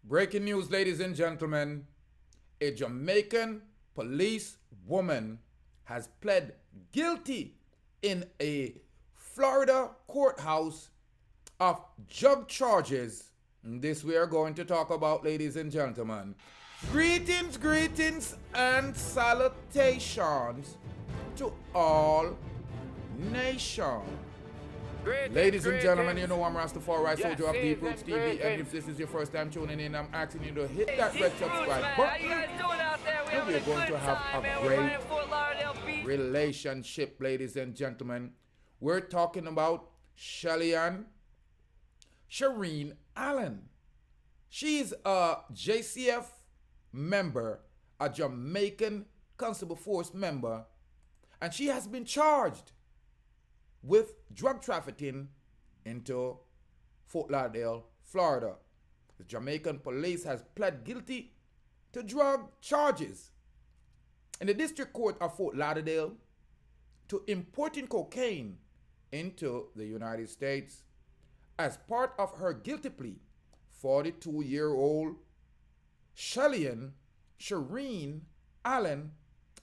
Breaking news, ladies and gentlemen. A Jamaican police woman has pled guilty in a Florida courthouse of drug charges. This we are going to talk about, ladies and gentlemen. Greetings, and salutations to all nations. Ladies and gentlemen, you know I'm Rastafari, soldier of Deep Roots TV, and if this is your first time tuning in, I'm asking you to hit that red subscribe button, and we're going to have a great relationship, ladies and gentlemen. We're talking about Shelian Cherine Allen. She's a JCF member, a Jamaican Constable Force member, and she has been charged with drug trafficking into Fort Lauderdale, Florida. The Jamaican police has pled guilty to drug charges in the District Court of Fort Lauderdale to importing cocaine into the United States. As part of her guilty plea, 42-year-old Shelian Cherine Allen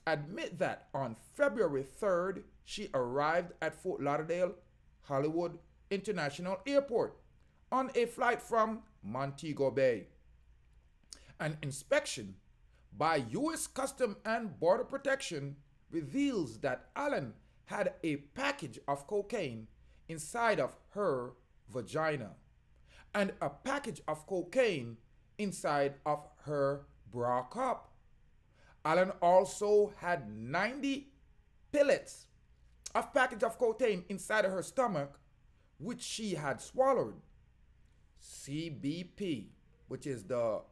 admit that on February 3rd, she arrived at Fort Lauderdale-Hollywood International Airport on a flight from Montego Bay. An inspection by U.S. Custom and Border Protection reveals that Allen had a package of cocaine inside of her vagina and a package of cocaine inside of her bra cup. Allen also had 90 pellets of package of cocaine inside of her stomach, which she had swallowed. CBP, which is the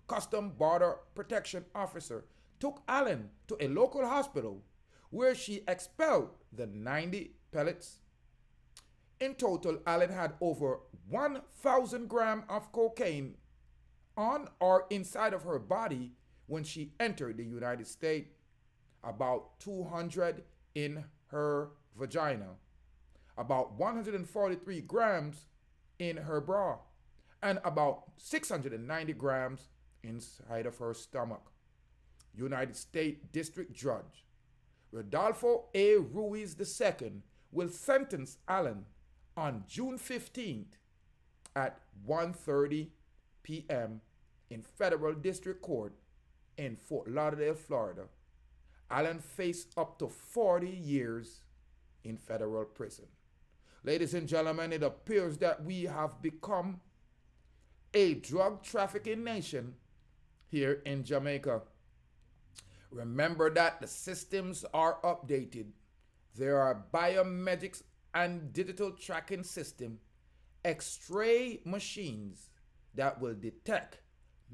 Custom Border Protection Officer, took Allen to a local hospital where she expelled the 90 pellets. In total, Allen had over 1,000 grams of cocaine on or inside of her body when she entered the United States, about 200 in her vagina, about 143 grams in her bra, and about 690 grams inside of her stomach. United States District Judge Rodolfo A. Ruiz II will sentence Allen on June 15th at 1:30 p.m. in Federal District Court in Fort Lauderdale, Florida. Allen faced up to 40 years in federal prison. Ladies and gentlemen, it appears that we have become a drug trafficking nation here in Jamaica. Remember that the systems are updated. There are biometrics and digital tracking system, X-ray machines that will detect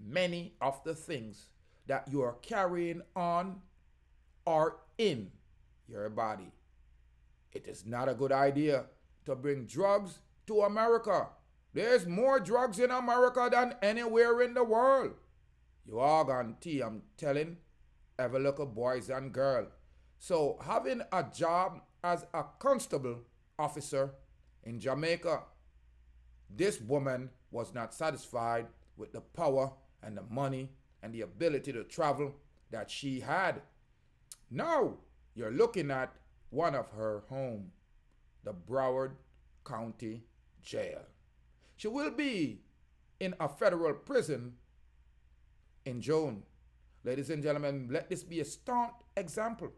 many of the things that you are carrying on or in your body. It is not a good idea to bring drugs to America. There's more drugs in America than anywhere in the world. You all gonna tea, I'm telling every little boys and girl. So having a job as a constable officer in Jamaica, this woman was not satisfied with the power and the money and the ability to travel that she had. Now you're looking at one of her home, the Broward County Jail. She will be in a federal prison in June. Ladies and gentlemen, let this be a staunch example.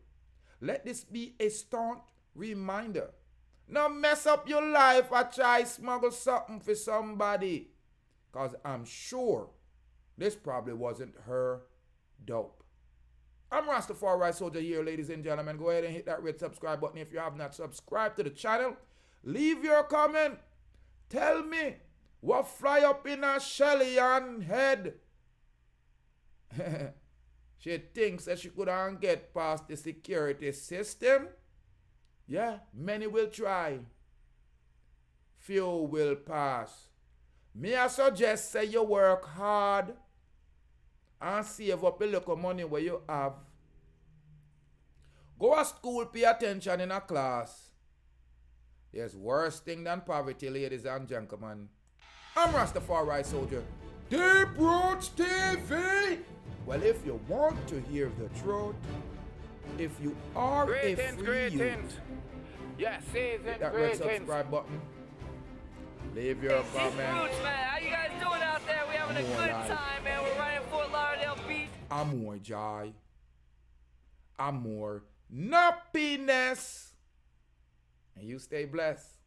Let this be a staunch reminder. Now mess up your life or try smuggle something for somebody. Because I'm sure this probably wasn't her dope. I'm Rastafari Soldier here, ladies and gentlemen. Go ahead and hit that red subscribe button if you have not subscribed to the channel. Leave your comment. Tell me what fly up in a Shelian head. She thinks that she couldn't get past the security system. Yeah, many will try. Few will pass. Me I suggest say you work hard and save up a little money where you have. Go to school, pay attention in a class. There's worse thing than poverty, ladies and gentlemen. I'm Rastafari Soldier. Deep Roots TV. Well, if you want to hear the truth, if you are a free youth, yes, hit that red subscribe button. Leave your comment. Roots, man. How you guys doing out there? We having a good time, man. We're right in Fort Lauderdale Beach. Amor joy. Amor nappiness. And you stay blessed.